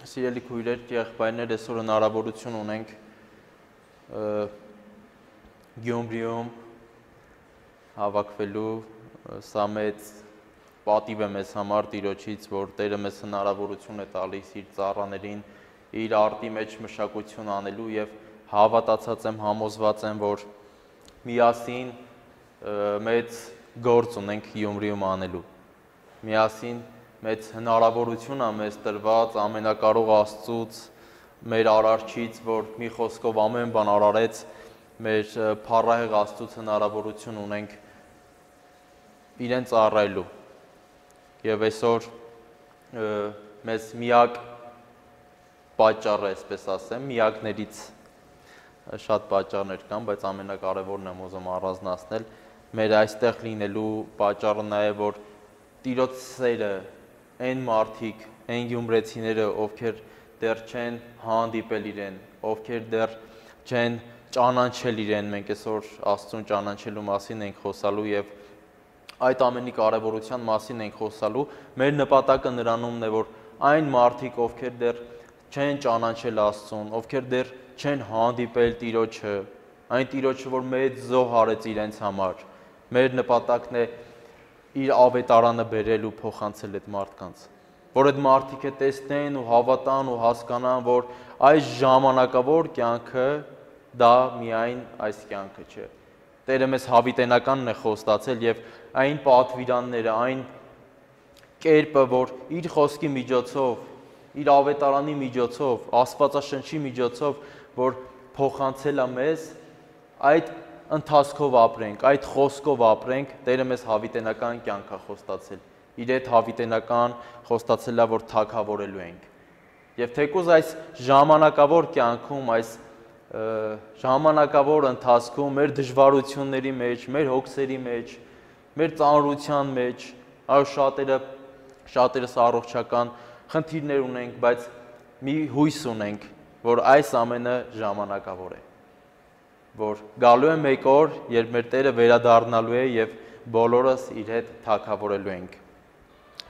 Սիրելի քույրեր, եղբայրներ, այսօր հնարավորություն ունենք Գյումրիում հավաքվելու, սա մեծ պատիվ է մեզ համար Տիրոջից, որ Տերը մեզ հնարավորություն է տալիս իր ծառաներին իր արտի մեջ մշակություն անելու եւ հավատացած եմ, համոզված եմ, որ միասին մեծ գործ ունենք Գյումրիում անելու։ Միասին մեծ հնարավորություն է մեզ տրված ամենակարող Աստծուց, մեր Արարչից, որ մի խոսքով ամեն բան արարեց, մեր փառահեղ Աստծուց հնարավորություն ունենք իրեն ծառայելու։ Եվ այսօր մեզ միակ պատճառը, այսպես ասեմ, միակներից շատ պատճառներ կան, բայց ամենակարևորն եմ ուզում առանձնացնել մեր այստեղ լինելու պատճառը նա է, որ Տիրոջ սերը այն մարդիկ, այն գյումրեցիները, ովքեր դեռ չեն հանդիպել իրեն, ովքեր դեռ չեն ճանաչել իրեն, մենք այսօր Աստծուն ճանաչելու մասին ենք խոսալու եւ այդ ամենի կարևորության մասին ենք խոսալու։ Մեր նպատակը նրանումն է, որ այն մարդիկ, ովքեր դեռ չեն ճանաչել Աստծուն, ովքեր դեռ չեն հանդիպել Տիրոջը, այն Տիրոջը, որ մեծ զոհ արեց իրենց համար, մեր նպատակն է իր ավետարանը բերել ու փոխանցել այդ մարդկանց, որ այդ մարդիկ տեսնեն ու հավատան ու հասկանան, որ այս ժամանակավոր կյանքը դա միայն այս կյանքը չէ։ Տերը մեզ հավիտենականն է խոստացել եւ այն պատվիրանները, այն կերպը, որ իր խոսքի միջոցով, իր ավետարանի միջոցով, Աստվածաշնչի միջոցով, որ փոխանցել է մեզ, այդ ընթացքով ապրենք, այդ խոսքով ապրենք, Տերը մեզ հավիտենական կյանք է խոստացել։ Իր այդ հավիտենական խոստացել է, որ թագավորելու ենք։ Եվ թեկուզ այս ժամանակավոր կյանքում, այս ժամանակավոր ընթացքում, մեր դժվարությունների մեջ, մեր հոգսերի մեջ, մեր ծանրության մեջ, շատերս առողջական խնդիրներ ունենք, բայց մի հույս ունենք, որ այս ամենը ժամանակավոր է, որ գալու է մեկ օր, երբ մեր Տերը վերադառնալու է եւ բոլորս իր հետ թագավորելու ենք։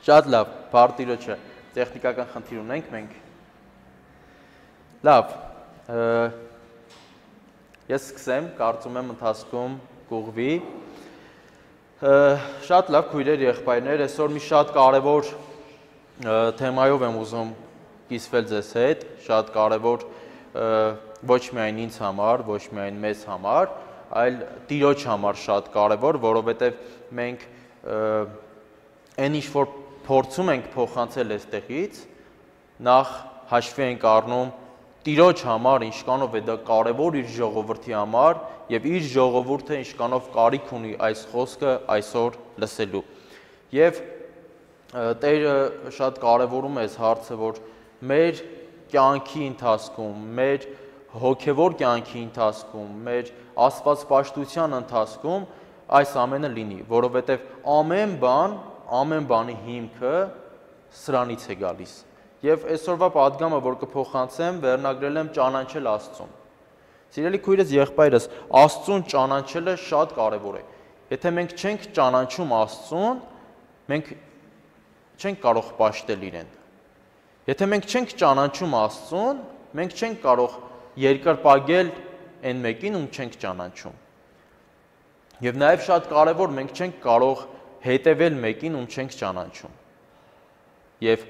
Շատ լավ, բարդ Տիրոջը, տեխնիկական խնդիր ունենք մենք։ Լավ, ես սկսեմ, կարծում եմ ընթացքում կուղվի։ Շատ լավ, քույրեր, եղբայրներ, այսօր մի շատ կարևոր թեմայով եմ ուզում կիսվել ձեզ հետ, շատ կարևոր ոչ միայն ինձ համար, ոչ միայն մեզ համար, այլ Տիրոջ համար շատ կարևոր, որովհետև մենք այն ինչ որ փորձում ենք փոխանցել այստեղից, նախ հաշվի ենք առնում Տիրոջ համար ինչքանով է դա կարևոր իր ժողովրդի համար եւ իր ժողովուրդը ինչքանով կարիք ունի այս խոսքը այսօր լսելու։ Եվ Տերը շատ կարևորում է այս հարցը, որ մեր կյանքի ընթացքում, մեր հոգևոր կյանքի ընթացքում, մեր աստվածպաշտության ընթացքում այս ամենը լինի, որովհետև ամեն բանի հիմքը սրանից է գալիս։ Եվ այսօրվա պատգամը, որ կփոխանցեմ, վերնագրել եմ ճանաչել Աստծուն։ Սիրելի քույրս, եղբայրս, Աստծուն ճանաչելը շատ կարևոր է։ Եթե մենք չենք ճանաչում Աստծուն, մենք չենք կարող պաշտել իրեն։ Եթե մենք չենք ճանաչում Աստծուն, մենք չենք կարող երկրպագել այն մեկին, ում չենք ճանաչում։ Եվ նաև շատ կարևոր, մենք չենք կարող հետևել մեկին, ում չենք ճանաչում։ Եվ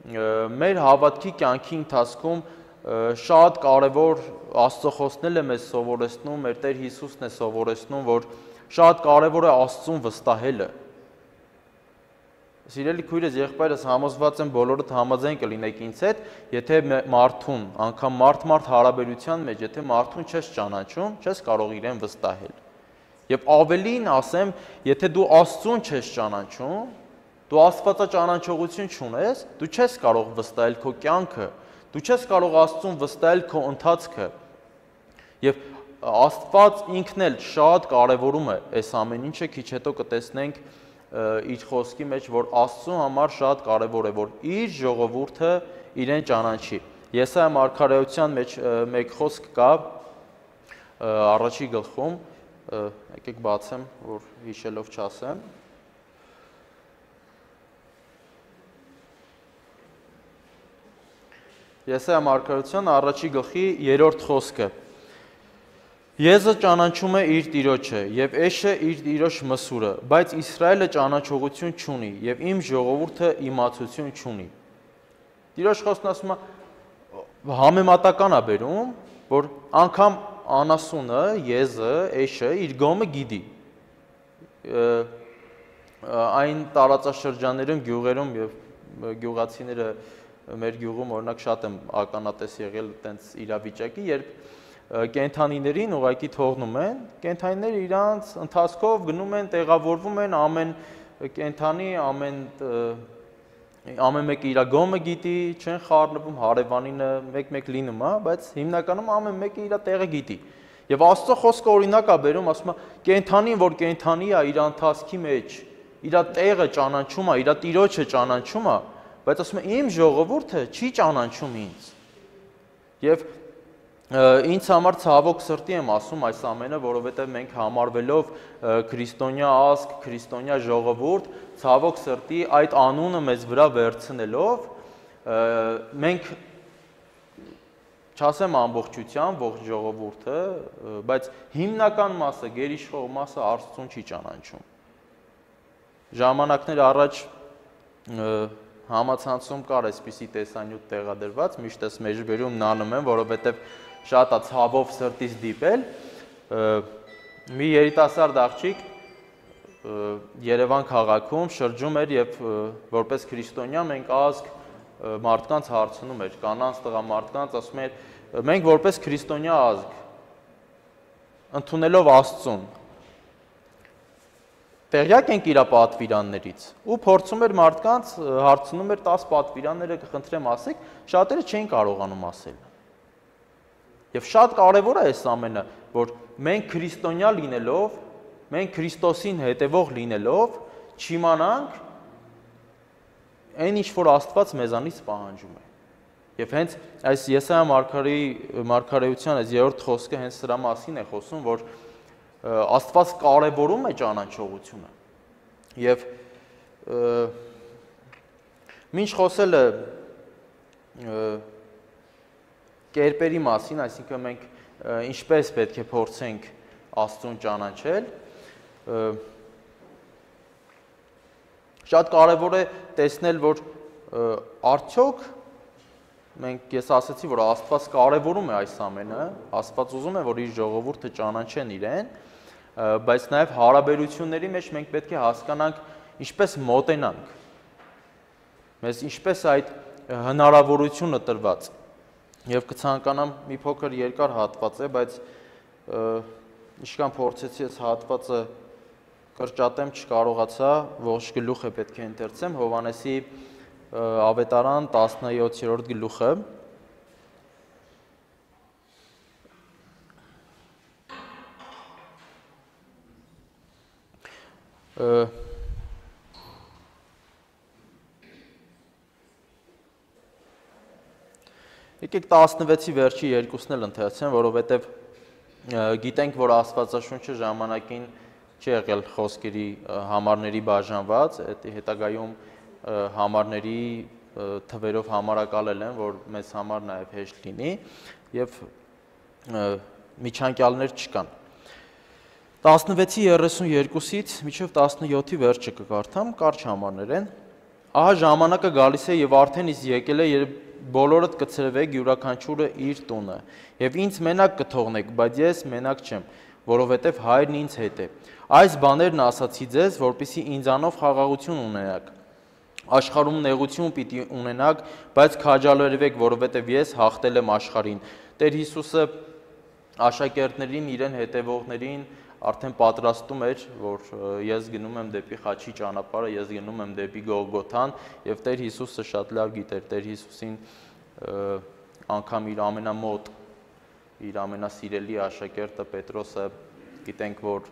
մեր հավատքի կյանքի ընթացքում շատ կարևոր Աստծոխոսն է մեզ սովորեցնում, մեր Տեր Հիսուսն է սովորեցնում, որ շատ կարևոր է Աստծուն վստահելը։ Սիրելի քույրս, եղբայրս, համոզված եմ բոլորդ համաձայն կլինեք ինձ հետ, եթե մարդուն, անգամ մարդ-մարդ հարաբերության մեջ, եթե մարդուն չես ճանաչում, չես կարող իրեն վստահել։ Եվ ավելին ասեմ, եթե դու Աստծուն չես ճանաչում, դու աստվածաճանաչողություն չունես, դու չես կարող վստահել քո կյանքը, դու չես կարող Աստծուն վստահել քո ընթացքը։ Եվ Աստված ինքն էլ շատ կարևորում է այս ամեն ինչը, քիչ հետո կտեսնենք իր խոսքի մեջ, որ Աստծու համար շատ կարևոր է, որ իր ժողովուրդը իրեն ճանաչի։ Եսայիա մարգարեության մեջ մեկ խոսք կա առաջի գլխում, եկեք բացեմ, որ հիշելով չասեմ։ Եսայիա մարգարեության առաջի գլխի 3-րդ խոսքը։ Եզը ճանաչում է իր տիրոջը եւ էշը իր տիրոջ մսուրը, բայց Իսրայելը ճանաչողություն չունի եւ իմ ժողովուրդը իմացություն չունի։ Տիրոջ խոսքն ասում է համեմատական է բերում, որ անգամ անասունը, եզը, էշը իր գոմը գիտի։ Այն տարածաշրջաններում, գյուղերում եւ գյուղացիները մեր գյուղում օրինակ շատ եմ ականատես եղել այդպես իրավիճակի, երբ կենթանիներին ուղղակի թողնում են, կենթանիները իրանց ընթացքով գնում են, տեղավորվում են, ամեն կենթանի, ամեն մեկը իր գոմը գիտի, չեն խառնվում, հարևանինը մեկ-մեկ լինում է, բայց հիմնականում ամեն մեկը իր տեղը գիտի։ Եվ Աստծո խոսքը օրինակ է բերում, ասում է կենթանին, որ կենթանի է, իր ընթացքի մեջ, իր տեղը ճանաչում է, իր տիրոջը ճանաչում է, բայց ասում է իմ ժողովուրդը չի ճանաչում ինձ։ Եվ ինձ համար ցավոք սրտի եմ ասում այս ամենը, որովհետև մենք համարվելով քրիստոնյա ազգ, քրիստոնյա ժողովուրդ, ցավոք սրտի այդ անունը մեզ վրա վերցնելով, մենք չասեմ ամբողջությամբ ողջ ժողովուրդը, բայց հիմնական մասը, գերիշխող մասը Աստծուն չի ճանաչում։ Ժամանակներ առաջ համացանցում կար այսպիսի տեսանյութ տեղադրված, միշտ ես մեջբերում նանում եմ, որովհետև շատ է ցավով սրտից դիպել, մի երիտասարդ աղջիկ Երևան քաղաքում շրջում էր եւ որպես քրիստոնյա մենք ազգ մարդկանց հարցնում էր, կանանց, տղամարդկանց, ասում էր մենք որպես քրիստոնյա ազգ ընդունելով Աստծուն տեղյակ ենք իր պատվիրաններից ու փորձում էր մարդկանց հարցնում էր 10 պատվիրանները կխնդրեմ ասեք, շատերը չէին կարողանում ասել։ Եվ շատ կարևոր է այս ամենը, որ մենք քրիստոնյա լինելով, մենք Քրիստոսին հետևող լինելով, չիմանանք այն ինչ որ Աստված մեզանից պահանջում է։ Եվ հենց այս Եսայիա մարգարեության այս 3-րդ խոսքը հենց սրա մասին է խոսում, որ Աստված կարևորում է ճանաչողությունը։ Եվ մինչ խոսելը կերպերի մասին, այսինքն մենք ինչպես պետք է փորձենք Աստծուն ճանաչել, շատ կարևոր է տեսնել, որ արդյոք ես ասացի, որ Աստված կարևորում է այս ամենը, Աստված ուզում է, որ իր ժողովուրդը ճանաչեն իրեն, բայց նաև հարաբերությունների մեջ մենք պետք է հասկանանք ինչպես մոտենանք, մեզ ինչպես այդ հնարավորությունը տրված։ Եվ կցանկանամ մի փոքր երկար հատված է, բայց ինչքան փորձեցի այս հատվածը կրճատեմ, չկարողացա, ողջ գլուխը պետք է ընթերցեմ, Հովհաննեսի ավետարան 17-րդ գլուխը։ Եկեք 16-ի վերջի երկուսն էլ ընթերցեմ, որովհետև գիտենք, որ Աստվածաշունչը ժամանակին չի եղել խոսքերի համարների բաժանված, հետագայում համարների թվերով համարակալել են, որ մեզ համար նաև հեշտ լինի, եւ միջանկյալներ չկան։ 16:32-ից մինչև 17-ի վերջը կկարդամ, կարճ համարներ են։ Ահա ժամանակը գալիս է եւ արդեն իսկ եկել է, երբ բոլորդ կցրվեք յուրաքանչյուրը իր տունը, եւ ինձ մենակ կթողնեք, բայց ես մենակ չեմ, որովհետեւ Հայրն ինձ հետ է։ Այս բաներն ասացի ձեզ, որպեսզի ինձանով խաղաղություն ունենաք։ Աշխարհում նեղություն պիտի ունենաք, բայց քաջալերվեք, որովհետեւ ես հաղթել եմ աշխարհին։ Տեր Հիսուսը աշակերտներին, իրեն հետևողներին արդեն պատրաստում էր, որ ես գնում եմ դեպի խաչի ճանապարհը, ես գնում եմ դեպի Գողգոթան, եւ Տեր Հիսուսը շատ լավ գիտեր, Տեր Հիսուսին անգամ իր ամենամոտ, իր ամենասիրելի աշակերտը Պետրոսը գիտենք, որ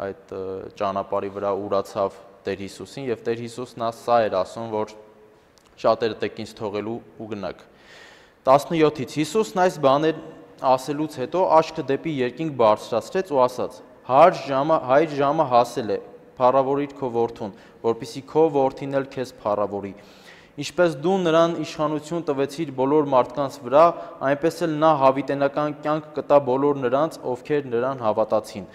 այդ ճանապարհի վրա ուրացավ Տեր Հիսուսին, եւ Տեր Հիսուսն սա էր ասում, որ շատերը տեք ինձ թողելու ու գնաք։ 17-ից Հիսուսն այս բաներ ասելուց հետո աչքը դեպի երկինք բարձրացրեց ու ասաց. Հայր ժամը հասել է, փառավորիր քո որդուն, որպեսզի քո որդին էլ քեզ փառավորի։ Ինչպես դու նրան իշխանություն տվեցիր բոլոր մարդկանց վրա, այնպես էլ նա հավիտենական կյանք կտա բոլոր նրանց, ովքեր նրան հավատացին։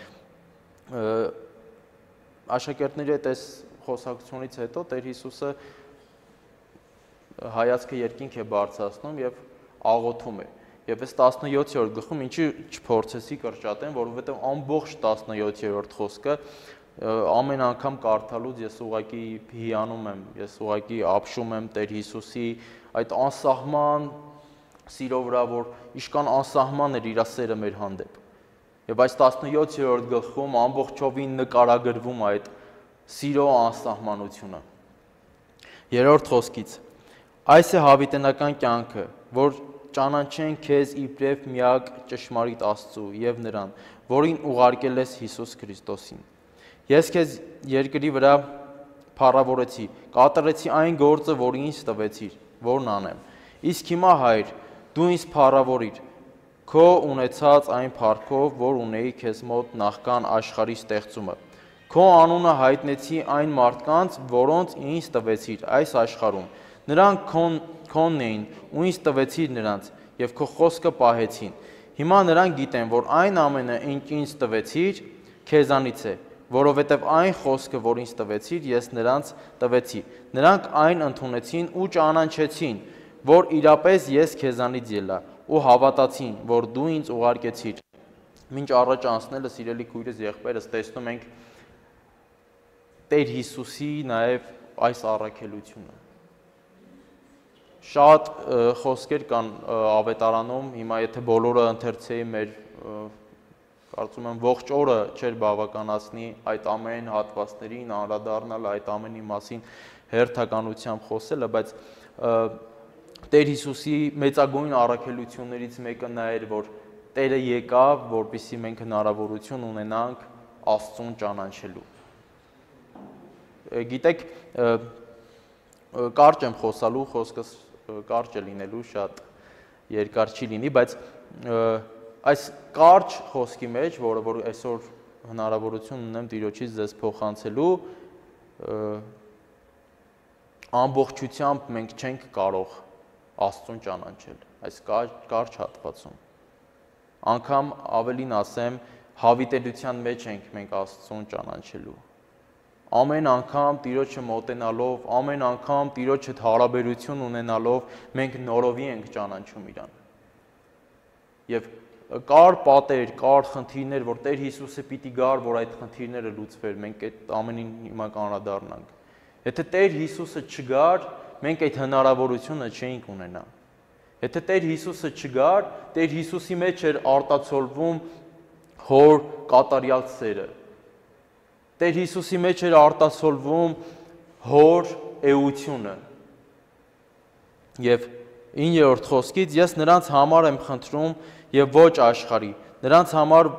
Աշակերտների հետ այս խոսակցությունից հետո Տեր Հիսուսը հայացքը երկինք է բարձրացնում եւ աղոթում է։ Եվ այս 17-րդ գլխում ինչի չփորձեցի կրճատեմ, որովհետեւ ամբողջ 17-րդ խոսքը ամեն անգամ կարդալուց ես ուղղակի հիանում եմ, ես ուղղակի ապշում եմ Տեր Հիսուսի այդ անսահման սիրո վրա, որ իշքան անսահման էր իր սերը մեր հանդեպ։ Եվ այս 17-րդ գլխում ամբողջովին նկարագրվում այդ սիրո անսահմանությունը։ Երրորդ խոսքից. այս է հավիտենական կյանքը, որ ճանաչեն քեզ իբրև միակ ճշմարիտ Աստծու եւ նրան, որին ուղարկել ես Հիսուս Քրիստոսին։ Ես քեզ երկրի վրա փառավորեցի, կատարեցի այն գործը, որ ինձ տվեցիր, որն անեմ։ Իսկ հիմա, Հայր, դու ինձ փառավորիր քո ունեցած այն փառքով, որ ունեի քեզ մոտ նախքան աշխարհի ստեղծումը։ Քո անունը հայտնեցի այն մարդկանց, որոնց ինձ տվեցիր այս աշխարհում։ Նրանք քոնն էին, ու ինձ տվեցիր նրանց, եւ քո խոսքը պահեցին։ Հիմա նրանք գիտեն, որ այն ամենը, ինչ ինձ տվեցիր, քեզանից է, որովհետև այն խոսքը, որ ինձ տվեցիր, ես նրանց տվեցի։ Նրանք այն ընդունեցին ու ճանաչեցին, որ իրապես ես քեզանից ելա, ու հավատացին, որ դու ինձ ուղարկեցիր։ Մինչ առաջ անցնելը, սիրելի քույրս, եղբայրս, տեսնում ենք Տեր Հիսուսի նաև այս առաքելությունը։ Շատ խոսքեր կան ավետարանում, հիմա եթե բոլորը ընթերցեի մեր կարծում եմ ողջ օրը չէր բավականացնի այդ ամեն հատվածներին անդրադառնալ, այդ ամենի մասին հերթականությամբ խոսելը, բայց Տեր Հիսուսի մեծագույն առաքելություններից մեկը նա էր, որ Տերը եկավ, որպեսզի մենք հնարավորություն ունենանք Աստծուն ճանաչելու։ Գիտեք, կարճ եմ խոսալու, խոսքս կարճ է լինելու, շատ երկար չի լինի, բայց այս կարճ խոսքի մեջ, որ այսօր հնարավորություն ունեմ Տիրոջից ձեզ փոխանցելու, ամբողջությամբ մենք չենք կարող Աստծուն ճանաչել, այս կարճ հատվածում։ Անգամ ավելին ասեմ, հավիտենության մեջ ենք մենք Աստծուն ճանաչելու։ Ամեն անգամ Տիրոջը մոտենալով, ամեն անգամ Տիրոջ հետ հարաբերություն ունենալով մենք նորովի ենք ճանաչում Իրան։ Եվ կար պատեր, կար խնդիրներ, որ Տեր Հիսուսը պիտի գար, որ այդ խնդիրները լուծվեր, մենք այդ ամենին հիմա կանրադառնանք։ Եթե Տեր Հիսուսը չգար, մենք այդ հնարավորությունը չէինք ունենա։ Եթե Տեր Հիսուսը չգար, Տեր Հիսուսի մեջ էր արտացոլվում հոր կատարյալ սերը։ Տեր Հիսուսի մեջ էր արտացոլվում հոր էությունը։ Եվ 9-րդ խոսքից ես նրանց համար եմ խնդրում եւ ոչ աշխարհի, նրանց համար,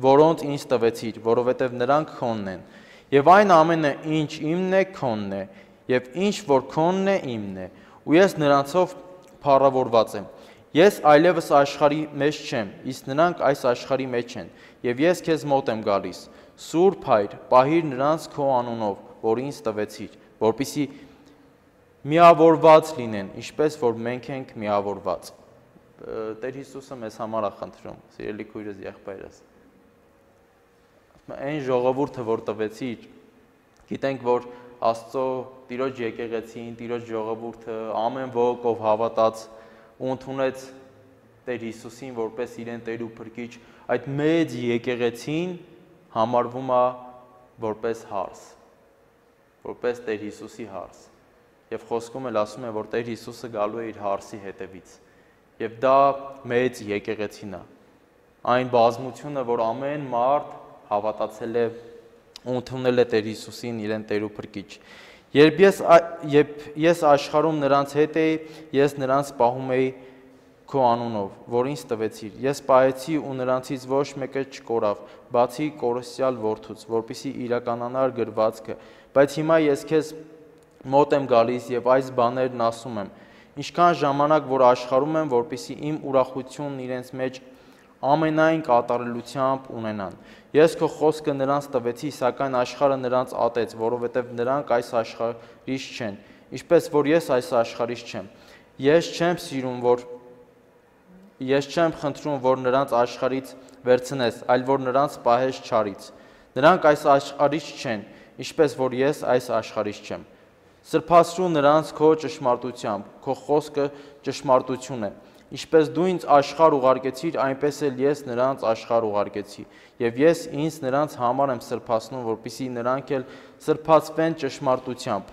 որոնց ինձ տվեցիր, որովհետեւ նրանք քոնն են։ Եվ այն ամենը, ինչ իմն է, քոնն է, եւ ինչ որ քոնն է, իմն է, ու ես նրանցով փառավորված եմ։ Ես այլևս աշխարհի մեջ չեմ, իսկ նրանք այս աշխարհի մեջ են, եւ ես քեզ մոտ եմ գալիս։ Սուրբ Հայր, պահիր նրանց քո անունով, որ ինձ տվեցիր, որպեսզի միավորված լինեն, ինչպես որ մենք ենք միավորված։ Տեր Հիսուսը մեզ համար է խնդրում, սիրելի քույրս, եղբայրս։ Այն ժողովուրդը, որ տվեցիր, գիտենք, որ Աստծո Տիրոջ եկեղեցին, Տիրոջ ժողովուրդը ամեն ոք ով հավատաց ու ընդունեց Տեր Հիսուսին որպես իրեն Տեր ու Փրկիչ, այդ մեծ եկեղեցին համարվում է որպես հարս, որպես Տեր Հիսուսի հարս։ Եվ խոսքում էլ ասում է, որ Տեր Հիսուսը գալու է իր հարսի հետևից։ Եվ դա մեծ եկեղեցին է։ Այն բազմությունը, որ ամեն մարդ հավատացել է ու ընդունել է Տեր Հիսուսին իրեն Տեր ու Փրկիչ։ Երբ ես աշխարհում նրանց հետ էի, ես նրանց պահում էի քո անունով, որ ինձ տվեցիր։ Ես պահեցի ու նրանցից ոչ մեկը չկորավ, բացի կորստյալ որդուց, որպեսզի իրականանար գրվածքը։ Բայց հիմա ես քեզ մոտ եմ գալիս եւ այս բաներն ասում եմ։ Ինչքան ժամանակ որ աշխարհում եմ, որպեսզի իմ ուրախությունն իրենց մեջ ամենայն կատարելությամբ ունենան։ Ես քո խոսքը նրանց տվեցի, սակայն աշխարհը նրանց ատեց, որովհետև նրանք այս աշխարհից չեն, ինչպես որ ես այս աշխարհից չեմ։ Ես չեմ խնդրում, որ նրանց աշխարհից վերցնես, այլ որ նրանց պահես չարից։ Նրանք այս աշխարհից չեն, ինչպես որ ես այս աշխարհից չեմ։ Սրբացրու նրանց քո ճշմարտությամբ, քո խոսքը ճշմարտություն է։ Ինչպես դու ինձ աշխարհ ուղարկեցիր, այնպես էլ ես նրանց աշխարհ ուղարկեցի, եւ ես ինձ նրանց համար եմ սրբացնում, որպեսզի նրանք էլ սրբացվեն ճշմարտությամբ։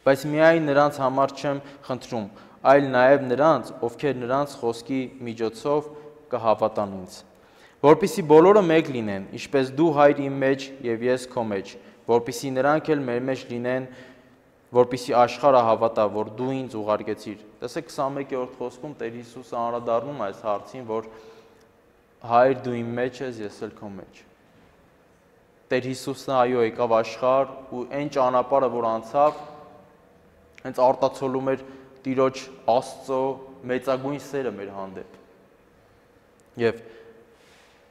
Բայց միայն նրանց համար չեմ խնդրում, այլ նաեւ նրանց, ովքեր նրանց խոսքի միջոցով կհավատան ինձ, որպեսզի բոլորը մեկ լինեն, ինչպես դու Հայր իմ մեջ եւ ես քո մեջ, որպեսզի նրանք էլ մեր մեջ լինեն, որպեսզի աշխարհը հավատա, որ դու ինձ ուղարկեցիր։ Տեսեք 21-րդ խոսքում Տեր Հիսուսը անդրադառնում է այս հարցին, որ Հայր դու իմ մեջ ես, ես էլ քո մեջ։ Տեր Հիսուսը այո եկավ աշխարհ ու այն ճանապարհը, որ անցավ, հենց արտացոլում էր Տիրոջ Աստծո մեծագույն սերը մեր հանդեպ։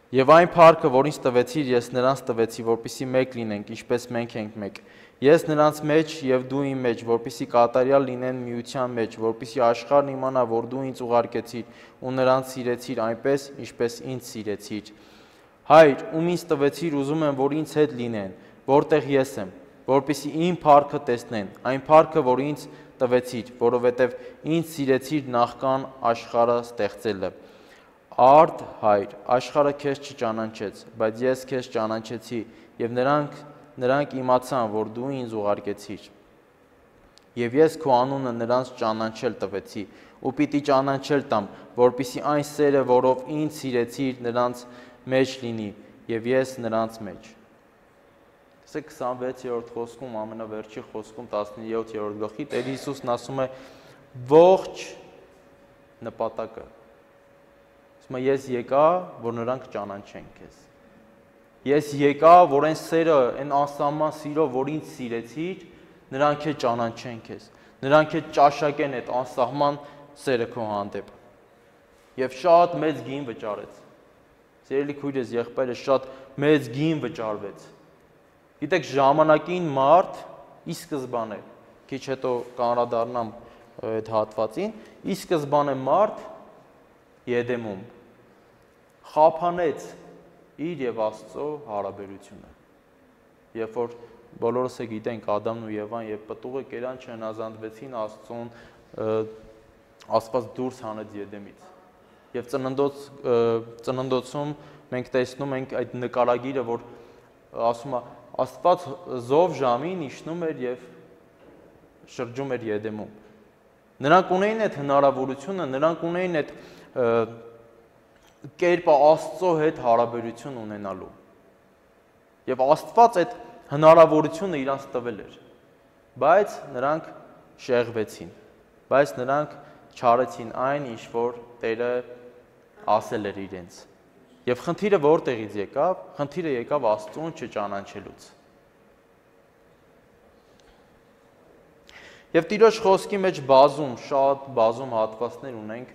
Եվ այն փառքը, որ ինձ տվեցիր, ես նրանց տվեցի, որպեսզի մեկ լինենք, ինչպես մենք ենք մեկ։ Ես նրանց մեջ եւ դու իմ մեջ, որպեսզի կատարյալ լինեն միության մեջ, որպեսզի աշխարհն իմանա, որ դու ինձ ուղարկեցիր ու նրանց սիրեցիր այնպես, ինչպես ինձ սիրեցիր։ Հայր, ում ինձ տվեցիր, ուզում եմ, որ ինձ հետ լինեն, որտեղ ես եմ, որպեսզի իմ փառքը տեսնեն, այն փառքը, որ ինձ տվեցիր, որովհետև ինձ սիրեցիր նախքան աշխարհը ստեղծելը։ Արդ Հայր, աշխարհը քեզ չճանաչեց, բայց ես քեզ ճանաչեցի, եւ նրանք իմացան, որ դու ինձ ուղարկեցիր։ Եվ ես քո անունը նրանց ճանաչել տվեցի, ու պիտի ճանաչել տամ, որպեսզի այն սերը, որով ինձ սիրեցիր, նրանց մեջ լինի, եւ ես նրանց մեջ։ Տեսեք 26-րդ խոսքում, ամենավերջի խոսքում 17-րդ գլխի Տեր Հիսուսն ասում է ողջ նպատակը։ Ասում է ես եկա, որ նրանք ճանաչեն քեզ։ Ես եկա, որ այն սերը, այն անսահման սիրով, որ ինձ սիրեցիր, նրանք էլ ճանաչեն քեզ։ Նրանք էլ ճաշակեն այդ անսահման սերը քո հանդեպ։ Եվ շատ մեծ գին վճարեց։ Սիրելի քույրես, եղբայրս շատ մեծ գին վճարվեց։ Գիտեք, ժամանակին մարդ ի սկզբանե, քիչ հետո կանրադառնամ այդ հատվածին, ի սկզբանե մարդ Եդեմում խափանեց իր եւ Աստծո հարաբերությունը։ Երբ որ բոլորս է գիտենք Ադամն ու Եվան եւ պտուղը կերան չհնազանդվեցին Աստծուն, Աստված դուրս հանեց Եդեմից։ Եվ ծննդոցում մենք տեսնում ենք այդ նկարագիրը, որ ասում է Աստված զով ժամին իջնում էր եւ շրջում էր Եդեմում։ Նրանք ունեին այդ հնարավորությունը, նրանք ունեին այդ կերպը Աստծո հետ հարաբերություն ունենալու։ Եվ Աստված այդ հնարավորությունը իրանց տվել էր։ Բայց նրանք շեղվեցին։ Բայց նրանք չարեցին այն, ինչ որ Տերը ասել էր իրենց։ Եվ խնդիրը որտեղից եկավ։ Խնդիրը եկավ Աստծուն չճանաչելուց։ Եվ Տիրոջ խոսքի մեջ շատ բազում հատվածներ ունենք։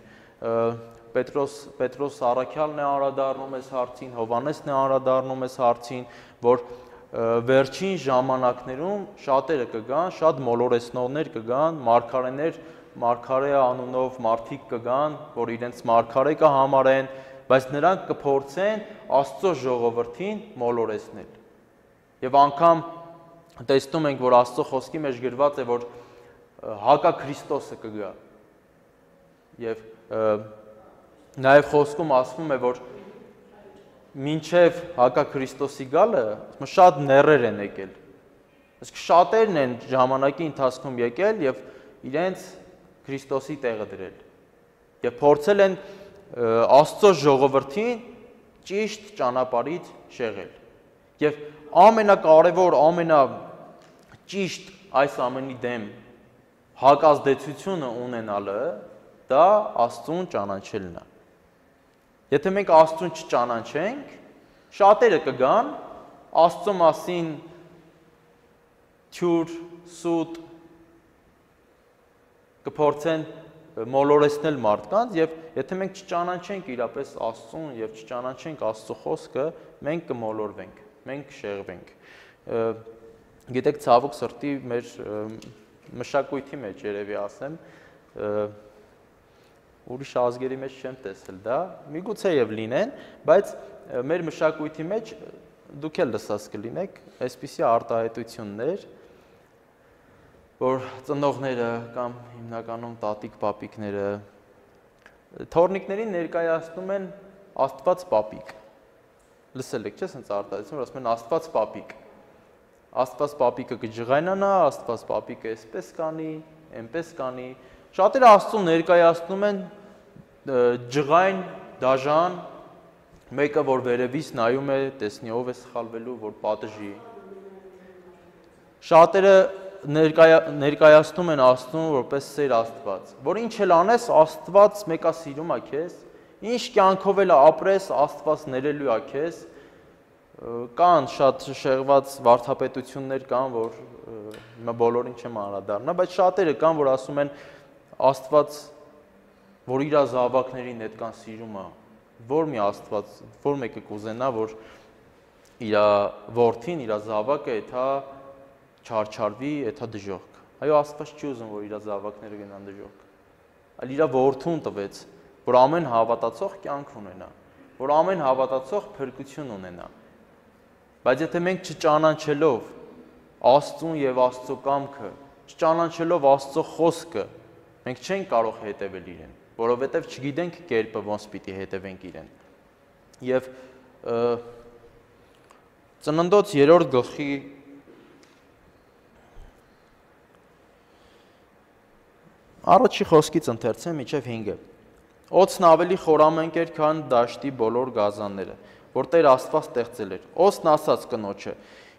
Պետրոս Առաքյալն է անդրադառնում այս հարցին, Հովհաննեսն է անդրադառնում այս հարցին, որ վերջին ժամանակներում շատերը կգան, շատ մոլորեցնողներ կգան, մարգարե անունով մարդիկ կգան, որ իրենց մարգարե կհամարեն, բայց նրանք կփորձեն Աստծո ժողովրդին մոլորեցնել։ Եվ անգամ տեսնում ենք, որ Աստծո խոսքի մեջ գրված է, որ հակաքրիստոսը կգա։ Եվ նաև խոսքում ասվում է, որ մինչև հակաքրիստոսի գալը շատ նեռեր են եկել։ Իսկ շատերն են ժամանակի ընթացքում եկել եւ իրենց Քրիստոսի տեղը դրել։ Եվ փորձել են Աստծո ժողովրդին ճիշտ ճանապարհից շեղել։ Եվ ամենակարևոր, ամենաճիշտ այս ամենի դեմ հակազդեցությունը ունենալը դա Աստծուն ճանաչելն է։ Եթե մենք Աստծուն չճանաչենք, շատերը կգան Աստծո մասին թյուր, սուտ կփորձեն մոլորեցնել մարդկանց եւ եթե մենք չճանաչենք իրապես Աստծուն եւ չճանաչենք Աստծո խոսքը, մենք կմոլորվենք, մենք կշեղվենք։ Գիտեք, ցավոք սրտի մեր մշակույթի մեջ երևի ասեմ, ուրիշ ազգերի մեջ չեմ տեսել դա, միգուցե եւ լինեն, բայց մեր մշակույթի մեջ դուք էլ լսած կլինեք այսպիսի արտահայտություններ, որ ծնողները կամ հիմնականում տատիկ պապիկները թորնիկներին ներկայացնում են Աստված պապիկ։ Լսել եք, չէ՞, sense արտահայտություն, որ ասում են Աստված պապիկ։ Աստված պապիկը կջղայնանա, Աստված պապիկը այսպես կանի, այնպես կանի։ Շատերը Աստծուն ներկայացնում են ջղայն, դաժան, մեկը որ վերևից նայում է, տեսնի ով է սխալվելու, որ պատժի։ Շատերը ներկայացնում են Աստծուն որպես սեր Աստված, որ ինչ էլ անես, Աստված մեկա սիրում է քեզ, ինչ կյանքով էլ ապրես, Աստված ներելու է քեզ։ Կան շատ շեղված վարդապետություններ կան, որ հիմա բոլորին չեմ անդրադառնա, բայց շատերը կան, որ ասում են Աստված, որ իր զավակներին այդքան սիրում է, որ մի Աստված, որ մեկը կուզենա, որ իր որդին, իր զավակը էթա չարչարվի, էթա դժոխք։ Այո, Աստված չի ուզում, որ իր զավակները գնան դժոխք, այլ իր որդուն տվեց, որ ամեն հավատացող կյանք ունենա, որ ամեն հավատացող փրկություն ունենա։ Բայց եթե մենք չճանաչելով Աստծուն եւ Աստծո կամքը, չճանաչելով Աստծո խոսքը, մենք չենք կարող հետևել իրեն, որովհետեւ չգիտենք կերպը ոնց պիտի հետևենք իրեն։ Եվ Ծննդոց 3-րդ գլխի առաջի խոսքից ընթերցեմ մինչև 5-ը։ Օձն ավելի խորամենք էր, քան դաշտի բոլոր գազանները, որ Տեր Աստված ստեղծել էր։ Օձն ասաց կնոջը.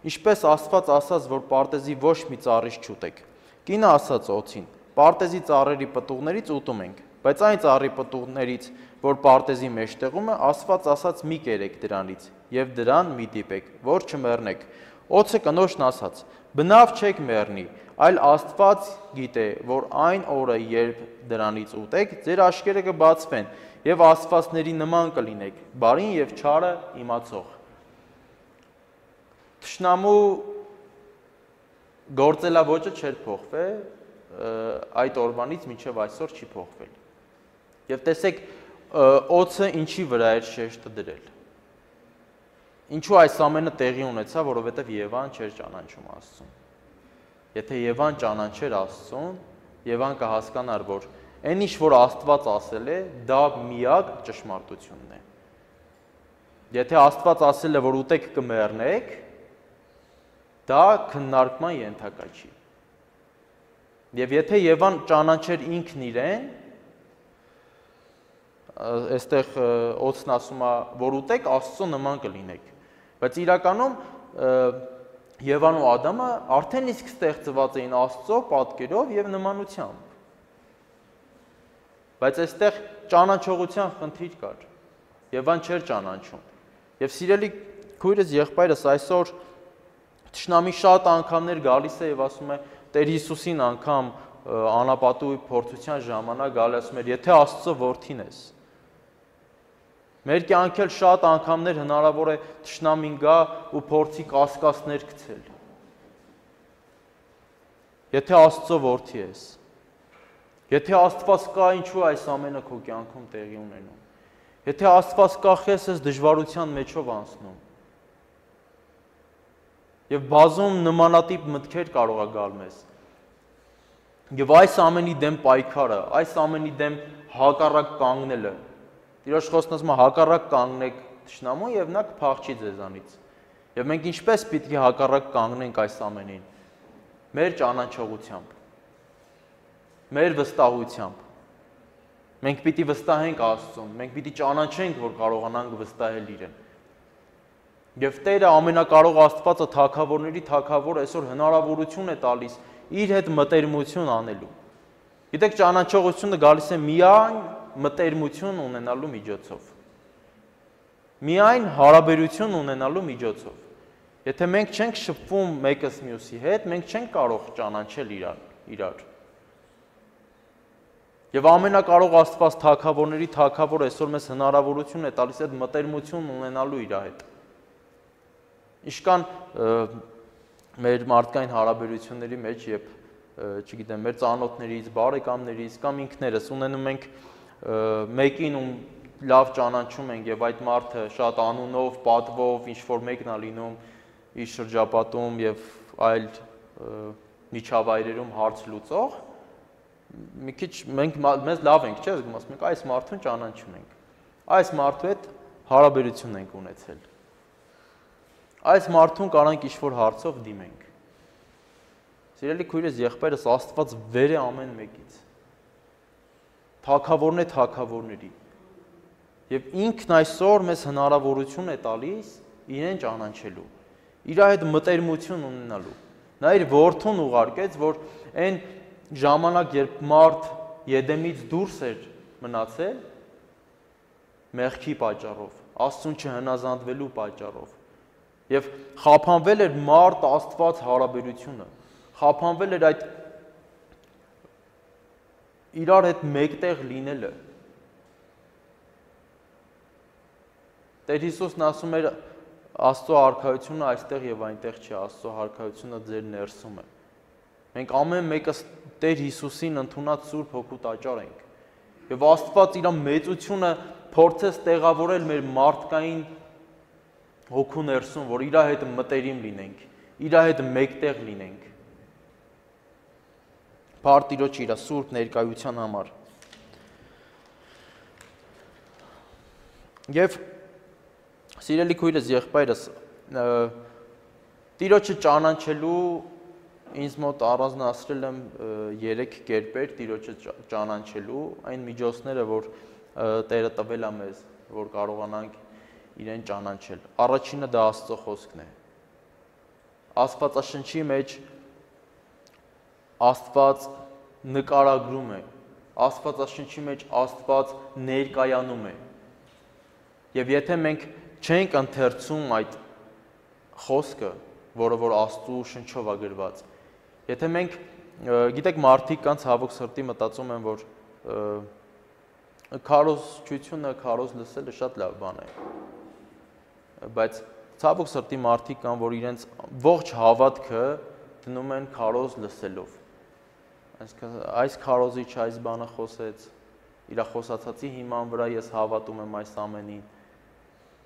Ինչպես Աստված ասաց, որ պարտեզի ոչ մի ծառից չուտեք։ Կինը ասաց օձին. պարտեզի ծառերի պտուղներից ուտում ենք, բայց այն ծառի պտուղներից, որ պարտեզի մեջտեղում է, Աստված ասաց մի կերեք դրանից, եւ դրան մի դիպեք, որ չմեռնեք։ Օձը կնոջն ասաց. բնավ չեք մեռնի, այլ Աստված գիտե, որ այն օրը, երբ դրանից ուտեք, ձեր աչքերը կբացվեն եւ աստվածների նման կլինեք, բարին եւ չարը իմացող։ Թշնամու գործելավոճը չէր փոխվել, այդ օրվանից մինչև այսօր չի փոխվել։ Եվ տեսեք, օձը ինչի վրա էր շեշտը դրել։ Ինչու այս ամենը տեղի ունեցավ, որովհետև Եվան չէր ճանաչում Աստծուն։ Եթե Եվան ճանաչեր Աստծուն, Եվան կհասկանար, որ այն ինչ որ Աստված ասել է, դա միակ ճշմարտությունն է։ Եթե Աստված ասել է, որ ուտեք կմեռնեք, դա քննարկման ենթակա չի։ Եվ եթե Եվան ճանաչեր ինքն իրեն, այստեղ օձն ասում է, որ ուտեք, Աստծո նման կլինեք։ Բայց իրականում Եվան ու Ադամը արդեն իսկ ստեղծված էին Աստծո պատկերով եւ նմանությամբ։ Բայց այստեղ ճանաչողության խնդիր կար։ Եվան չէր ճանաչում։ Եվ սիրելի քույրս, եղբայրս, այսօր թշնամի շատ անգամներ գալիս է եւ ասում է Տեր Հիսուսին անգամ անապատու փորձության ժամանակ գալիս ասում էր, եթե Աստծո որդին ես։ Մեր կյանքել շատ անգամներ հնարավոր է թշնամին գա ու փորձի կասկածներ գցել։ Եթե Աստծո որդի ես, եթե Աստված կա, ինչու այս ամենը քո կյանքում տեղի ունենում։ Եթե Աստված կա, քեզ ես դժվարության մեջով անցնում։ Եվ բազում նմանատիպ մտքեր կարող է գալ մեզ։ Եվ այս ամենի դեմ պայքարը, այս ամենի դեմ հակառակ կանգնելը, Տիրոջ խոսքն ասում է հակառակ կանգնեք թշնամուն եւ նա կփախչի ձեզանից։ Եվ մենք ինչպես պիտի հակառակ կանգնենք այս ամենին։ Մեր ճանաչողությամբ, մեր վստահությամբ։ Մենք պիտի վստահենք Աստծուն, մենք պիտի ճանաչենք, որ կարողանանք վստահել իրեն։ Եվ Տերը ամենակարող Աստվածը թագավորների թագավոր այսօր հնարավորություն է տալիս իր հետ մտերմություն անելու։ Գիտեք, ճանաչողությունը գալիս է միայն մտերմություն ունենալու միջոցով։ Միայն հարաբերություն ունենալու միջոցով։ Եթե մենք չենք շփվում մեկս մյուսի հետ, մենք չենք կարող ճանաչել իրար։ Եվ ամենակարող Աստված թագավորների թագավոր այսօր մեզ հնարավորություն է տալիս այդ մտերմություն ունենալու իր հետ։ Ինչքան մեր մարդկային հարաբերությունների մեջ, երբ չգիտեմ, մեր ծանոթներից, բարեկամներից կամ ինքներս ունենում ենք մեկին ում լավ ճանաչում ենք եւ այդ մարդը շատ անունով, պատվով, ինչ որ մեկն է լինում իր շրջապատում եւ այլ միջավայրերում հարց լուծող, մի քիչ մենք մեզ լավ ենք, չէ՞, ասում ենք այս մարդուն ճանաչում ենք։ Այս մարդու հետ հարաբերություն ենք ունեցել։ Այս մարդուն կարանք ինչ-որ հարցով դիմենք։ Սիրելի քույրես, եղբայրս, Աստված վեր է ամեն մեկից։ Թագավորն է թագավորների։ Եվ ինքն այսօր մեզ հնարավորություն է տալիս իրեն ճանաչելու, իր հետ մտերմություն ունենալու։ Նա իր որդուն ուղարկեց, որ այն ժամանակ, երբ մարդ Եդեմից դուրս էր մնացել, մեղքի պատճառով, Աստծուն չհնազանդվելու պատճառով, եւ խափանվել էր մարդ Աստված հարաբերությունը, խափանվել էր այդ իրար հետ մեկտեղ լինելը։ Տեր Հիսուսն ասում էր Աստծո արքայությունը այստեղ եւ այնտեղ չի, Աստծո արքայությունը ձեր ներսում է։ Մենք ամեն մեկս Տեր Հիսուսին ընդունած Սուրբ Հոգու տաճար ենք։ Եվ Աստված իր մեծությունը փորձեց տեղավորել մեր մարդկային հոգու ներսում, որ իր հետ մտերիմ լինենք, իր հետ մեկտեղ լինենք։ Փառք Տիրոջ իր Սուրբ ներկայության համար։ Եվ սիրելի քույրս, եղբայրս, Տիրոջը ճանաչելու ինձ մոտ առանձնացրել եմ 3 կերպեր Տիրոջը ճանաչելու, այն միջոցները, որ Տերը տվել է մեզ, որ կարողանանք իրեն ճանաչել։ Առաջինը դա Աստծո խոսքն է։ Աստվածաշնչի մեջ Աստված նկարագրում է, Աստվածաշնչի մեջ Աստված ներկայանում է։ Եվ եթե մենք չենք ընթերցում այդ խոսքը, որը որ Աստծո շնչով է գրված, եթե մենք, գիտեք, մարդիկ կան ցավոք սրտի մտածում են, որ քարոզչությունը, քարոզ լսելը շատ լավ բան է, բայց ցավոք սրտի մարդիկ կան, որ իրենց ողջ հավատքը դնում են քարոզ լսելով։ Այս քարոզիչը այս բանը խոսեց, իր խոսածածի հիման վրա ես հավատում եմ այս ամենին։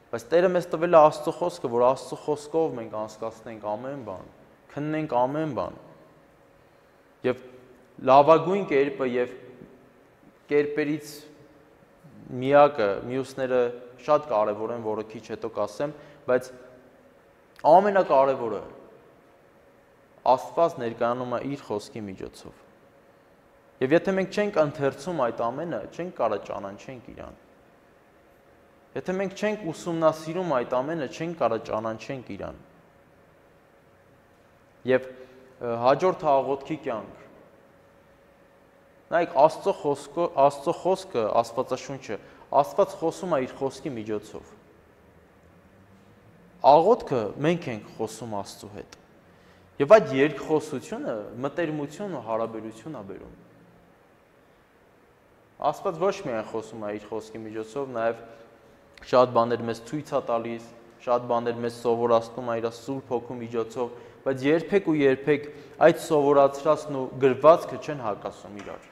Բայց Տերը մեզ տվել է Աստծո խոսքը, որ Աստծո խոսքով մենք անցկացնենք ամեն բան, քննենք ամեն բան։ Եվ լավագույն կերպը եւ կերպերից միակը, մյուսները շատ կարևոր են, որը քիչ հետո կասեմ, բայց ամենակարևորը Աստված ներկայանում է իր խոսքի միջոցով։ Եվ եթե մենք չենք ընթերցում այդ ամենը, չենք կարող ճանաչենք իրան։ Եթե մենք չենք ուսումնասիրում այդ ամենը, չենք կարող ճանաչենք իրան։ Եվ հաջորդ աղոթքի կյանք։ Նայեք, Աստծո խոսքը, Աստվածաշունչը, Աստված խոսում է իր խոսքի միջոցով։ Աղոթքը մենք ենք խոսում Աստծո հետ։ Եվ այդ երկխոսությունը մտերմություն ու հարաբերություն է բերում։ Աստված ոչ միայն խոսում է իր խոսքի միջոցով, նաև շատ բաներ մեզ ցույց է տալիս, շատ բաներ մեզ սովորացնում է իր Սուրբ Հոգու միջոցով, բայց երբեք ու երբեք այդ սովորացրածն ու գրվածքը չեն հակասում իրար։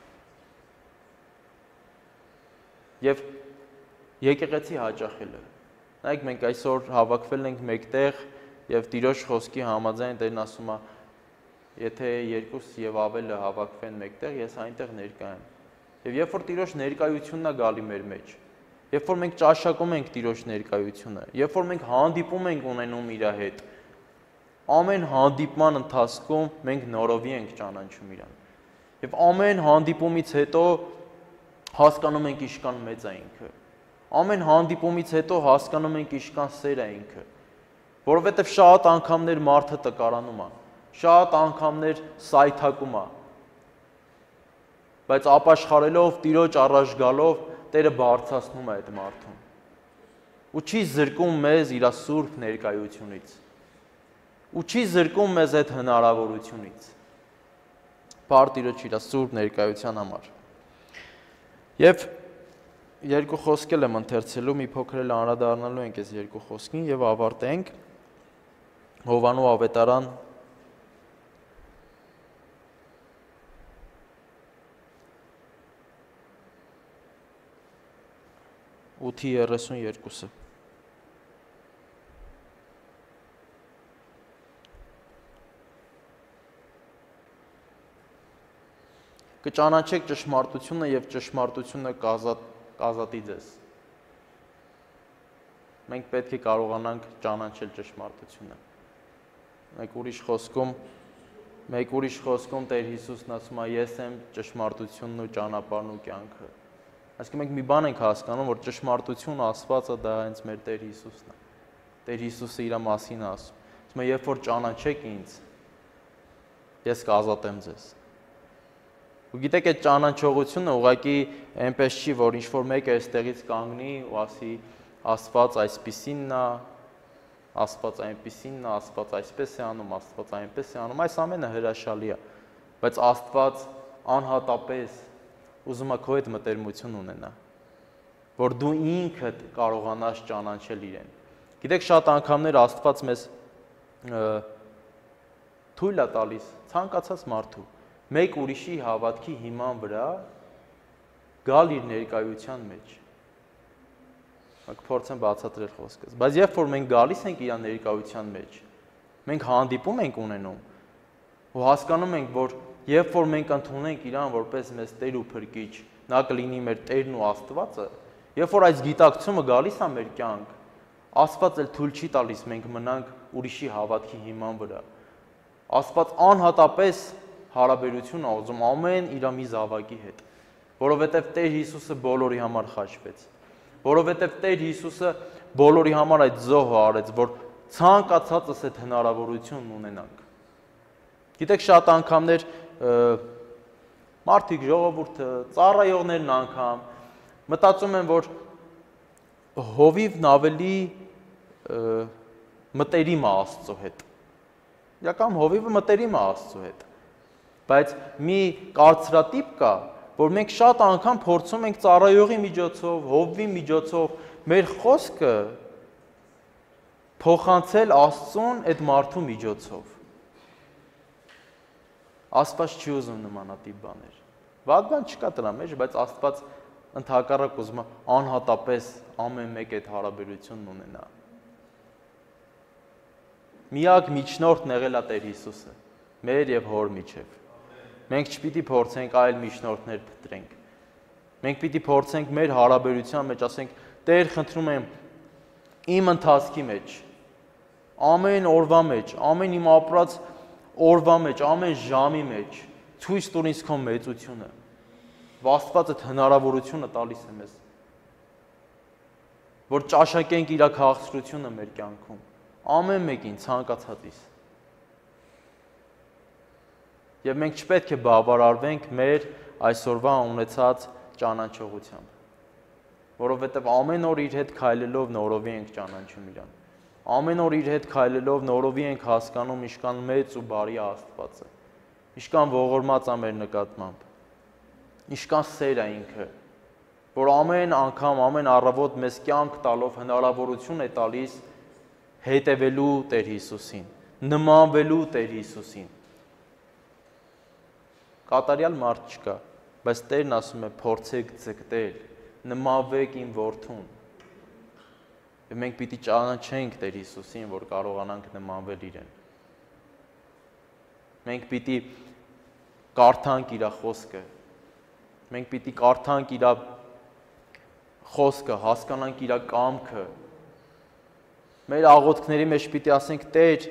Եվ եկեղեցի հաճախելը։ Նայեք, մենք այսօր հավաքվել ենք մեկտեղ եւ Տիրոջ խոսքի համաձայն Տերն ասում է, եթե երկուս եւ ավելը հավաքվեն մեկտեղ, ես այնտեղ ներկա եմ։ Եվ երբ որ Տիրոջ ներկայությունն է գալի մեր մեջ, երբ որ մենք ճաշակում ենք Տիրոջ ներկայությունը, երբ որ մենք հանդիպում ենք ունենում իր հետ, ամեն հանդիպման ընթացքում մենք նորովի ենք ճանաչում իրան։ Եվ ամեն հանդիպումից հետո հասկանում ենք ինչքան մեծ է ինքը։ Ամեն հանդիպումից հետո հասկանում ենք ինչքան սեր է ինքը։ Որովհետև շատ անգամներ մարդը տկարանում է, շատ անգամներ սայթակում է։ Բայց ապաշխարելով, Տիրոջ առաջ գալով, Տերը բարձրացնում է այդ մարդուն։ Ու չի զրկում մեզ իր սուրբ ներկայությունից։ Ու չի զրկում մեզ այդ հնարավորությունից։ Փառք Տիրոջ իր սուրբ ներկայության համար։ Եվ երկու խոսքել եմ ընթերցելու, մի փոքր էլ անդրադառնալու ենք այս երկու խոսքին եւ ավարտենք Հովանու ավետարան 8:32-ը։ Կճանաչեք ճշմարտությունը եւ ճշմարտությունը կազատի ձեզ։ Մենք պետք է կարողանանք ճանաչել ճշմարտությունը։ Մեկ ուրիշ խոսքում Տեր Հիսուսն ասում է. ես եմ ճշմարտությունն ու ճանապարհն ու կյանքը։ Այսինքն մենք մի բան ենք հասկանում, որ ճշմարտությունը Աստվածը դա հենց մեր Տեր Հիսուսն է։ Տեր Հիսուսը իր մասին ասում։ Ասում է, երբ որ ճանաչեք ինձ, ես կազատեմ ձեզ։ Ու գիտեք, այդ ճանաչողությունը ուղղակի այնպես չի, որ ինչ-որ մեկը այստեղից կանգնի ու ասի Աստված այսպիսինն է, Աստված այնպիսինն է, Աստված այսպես է անում, Աստված այնպես է անում, այս ամենը հրաշալի է, բայց Աստված անհատապես ուզում է քո հետ մտերմություն ունենա, որ դու ինքդ կարողանաս ճանաչել իրեն։ Գիտեք, շատ անգամներ Աստված մեզ թույլ է տալիս ցանկացած մարդու մեկ ուրիշի հավատքի հիման վրա գալ իր ներկայության մեջ։ Մենք փորձեմ բացատրել խոսքս։ Բայց երբ որ մենք գալիս ենք իր ներկայության մեջ, մենք հանդիպում ենք ունենում ու հասկանում ենք, որ երբ որ մենք ընդունենք իրան որպես մեզ Տեր ու Փրկիչ, նա կլինի մեր Տերն ու Աստվածը, երբ որ այս գիտակցումը գալիս է մեր կյանք, Աստված էլ թույլ չի տալիս մենք մնանք ուրիշի հավատքի հիման վրա։ Աստված անհատապես հարաբերություն է ուզում ամեն իր մի զավակի հետ, որովհետև Տեր Հիսուսը բոլորի համար խաչվեց, որովհետև Տեր Հիսուսը բոլորի համար այդ զոհը արեց, որ ցանկացածս այդ հնարավորությունն ունենանք։ Գիտեք, շատ անգամներ մարդիկ, ժողովուրդը, ծառայողներն անգամ մտածում են, որ հովիվն ավելի մտերիմ է Աստծո հետ։ Իրական հովիվը մտերիմ է Աստծո հետ։ Բայց մի կարծրատիպ կա, որ մենք շատ անգամ փորձում ենք ծառայողի միջոցով, հովվի միջոցով մեր խոսքը փոխանցել Աստծուն այդ մարդու միջոցով։ Աստված չի ուզում նմանատիպ բաներ։ Վատ բան չկա դրա մեջ, բայց Աստված ընդհակառակ ուզում է անհատապես ամեն մեկ այդ հարաբերությունն ունենա։ Միակ միջնորդն եղել է Տեր Հիսուսը, մեր եւ Հոր միջև։ Մենք չպիտի փորձենք այլ միջնորդներ փնտրենք։ Մենք պիտի փորձենք մեր հարաբերության մեջ, ասենք, Տեր, խնդրում եմ, իմ ընթացքի մեջ, ամեն օրվա մեջ, ամեն իմ ապրած օրվա մեջ, ամեն ժամի մեջ ցույց տուր ինձ քո մեծությունը։ Աստված այդ հնարավորությունը տալիս է մեզ, որ ճաշակենք իր քաղաքացիությունը մեր կյանքում, ամեն մեկին ցանկացածից։ Եվ մենք չպետք է բավարարվենք մեր այսօրվա ունեցած ճանաչողությամբ, որովհետև ամեն օր իր հետ քայլելով նորովի ենք ճանաչում իրան։ Ամեն օր իր հետ քայլելով նորովի ենք հասկանում ինչքան մեծ ու բարի է Աստվածը, ինչքան ողորմած է մեր նկատմամբ, ինչքան սեր է ինքը, որ ամեն անգամ, ամեն առավոտ մեզ կյանք տալով հնարավորություն է տալիս հետևելու Տեր Հիսուսին, նմանվելու Տեր Հիսուսին։ Կատարյալ մարդ չկա, բայց Տերն ասում է փորձեք ձգտել, նմանվեք իմ որդուն։ Եվ մենք պիտի ճանաչենք Տեր Հիսուսին, որ կարողանանք նմանվել իրեն։ Մենք պիտի կարդանք իր խոսքը։ Մենք պիտի կարդանք իր խոսքը, հասկանանք իր կամքը։ Մեր աղոթքների մեջ պիտի ասենք. Տեր,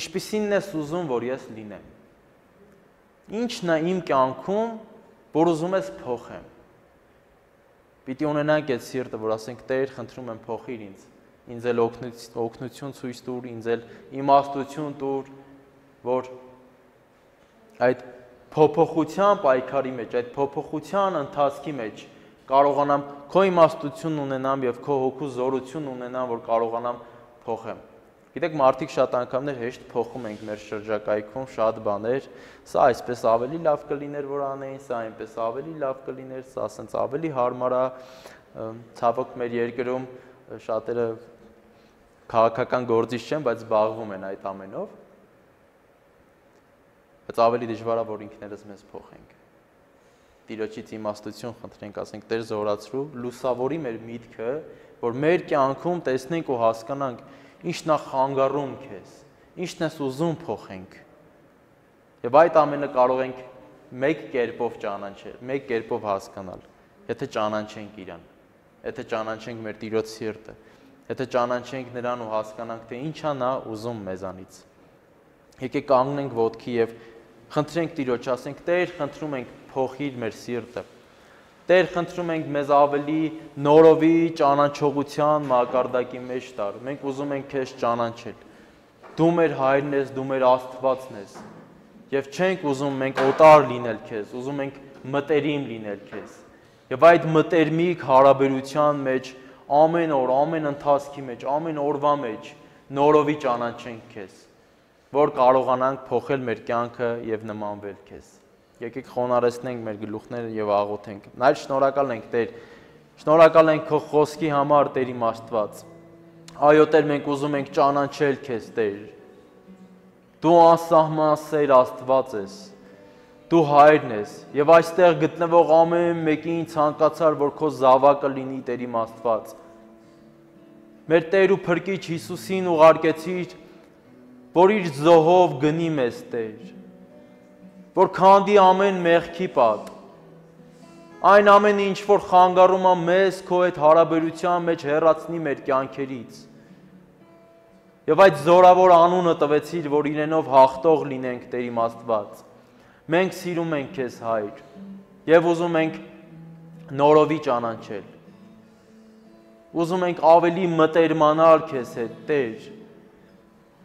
ինչպիսինն ես ուզում, որ ես լինեմ։ Ինչն է իմ կյանքում, որ ուզում ես փոխեմ։ Պիտի ունենանք այդ սիրտը, որ ասենք. Տեր, խնդրում եմ փոխիր ինձ։ Ինձ էլ օգնություն ցույց տուր, ինձ էլ իմաստություն տուր, որ այդ փոփոխության պայքարի մեջ, այդ փոփոխության ընթացքի մեջ կարողանամ քո իմաստությունն ունենամ եւ քո հոգու զորություն ունենամ, որ կարողանամ փոխեմ։ Գիտեք, մարդիկ շատ անգամներ հեշտ փոխում ենք մեր շրջակայքում շատ բաներ, սա այսպես ավելի լավ կլիներ, որ անեին, սա այնպես ավելի լավ կլիներ, սա ասենց ավելի հարմար է, ցավոք մեր երկրում շատերը քաղաքական գործիչ չեն, բայց զբաղվում են այդ ամենով։ Բայց ավելի դժվար է, որ ինքներս մեզ փոխենք։ Տիրոջից իմաստություն խնդրենք, ասենք Տեր զորացրու, լուսավորի մեր միտքը, որ մեր կյանքում տեսնենք ու հասկանանք ինչն է խանգարում քեզ, ինչն ես ուզում փոխենք։ Եվ այդ ամենը կարող ենք մեկ կերպով ճանաչել, մեկ կերպով հասկանալ, եթե ճանաչենք Իրան, եթե ճանաչենք մեր Տիրոջ սիրտը, եթե ճանաչենք Նրան ու հասկանանք, թե ինչ է Նա ուզում մեզանից։ Եկեք կանգնենք ոտքի եւ խնդրենք Տիրոջ, ասենք Տեր, խնդրում ենք փոխիր մեր սիրտը։ Տեր, խնդրում ենք մեզ ավելի նորովի ճանաչողության մակարդակի մեջ տար։ Մենք ուզում ենք քեզ ճանաչել։ Դու մեր հայրն ես, դու մեր Աստվածն ես։ Եվ չենք ուզում մենք օտար լինել քեզ, ուզում ենք մտերիմ լինել քեզ։ Եվ այդ մտերմիկ հարաբերության մեջ ամեն օր, ամեն ընթացքի մեջ, ամեն օրվա մեջ նորովի ճանաչենք քեզ, որ կարողանանք փոխել մեր կյանքը եւ նմանվել քեզ։ Եկեք խոնարհեցնենք մեր գլուխները եւ աղոթենք։ Նայր շնորհակալ ենք Տեր, շնորհակալ ենք քո խոսքի համար, Տեր իմ Աստված։ Այո Տեր, մենք ուզում ենք ճանաչել քեզ, Տեր։ Դու անսահման սեր Աստված ես։ Դու հայրն ես եւ այստեղ գտնվող ամեն մեկին ցանկացար, որ քո զավակը լինի, Տեր իմ Աստված։ Մեր Տեր ու Փրկիչ Հիսուսին ուղարկեցիր, որ իր զոհով գնի մեզ, Տեր, որ քանդի ամեն մեղքի պատ, այն ամենը, ինչ որ խանգարում է մեզ քո այդ հարաբերության մեջ հեռացնի մեր կյանքերից։ Եվ այդ զորավոր անունը տվեցիր, որ իրենով հաղթող լինենք, Տեր իմ Աստված։ Մենք սիրում ենք քեզ, Հայր, եւ ուզում ենք նորովի ճանաչել։ Ուզում ենք ավելի մտերմանալ քեզ հետ, Տեր,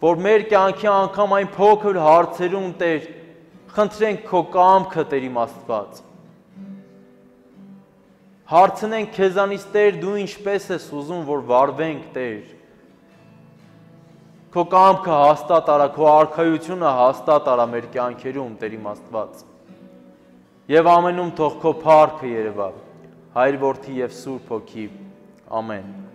որ մեր կյանքի անգամ այն փոքր հարցերում, Տեր, խնդրենք քո կամքը, Տեր իմ Աստված։ Հարցնենք քեզանից, Տեր, դու ինչպես ես ուզում, որ վարվենք, Տեր։ Քո կամքը հաստատ արա, քո արքայությունը հաստատ արա մեր կյանքերում, Տեր իմ Աստված։ Եվ ամենում թող քո փառքը երևա, Հայր, Որդի եւ Սուրբ Հոգի։ Ամեն։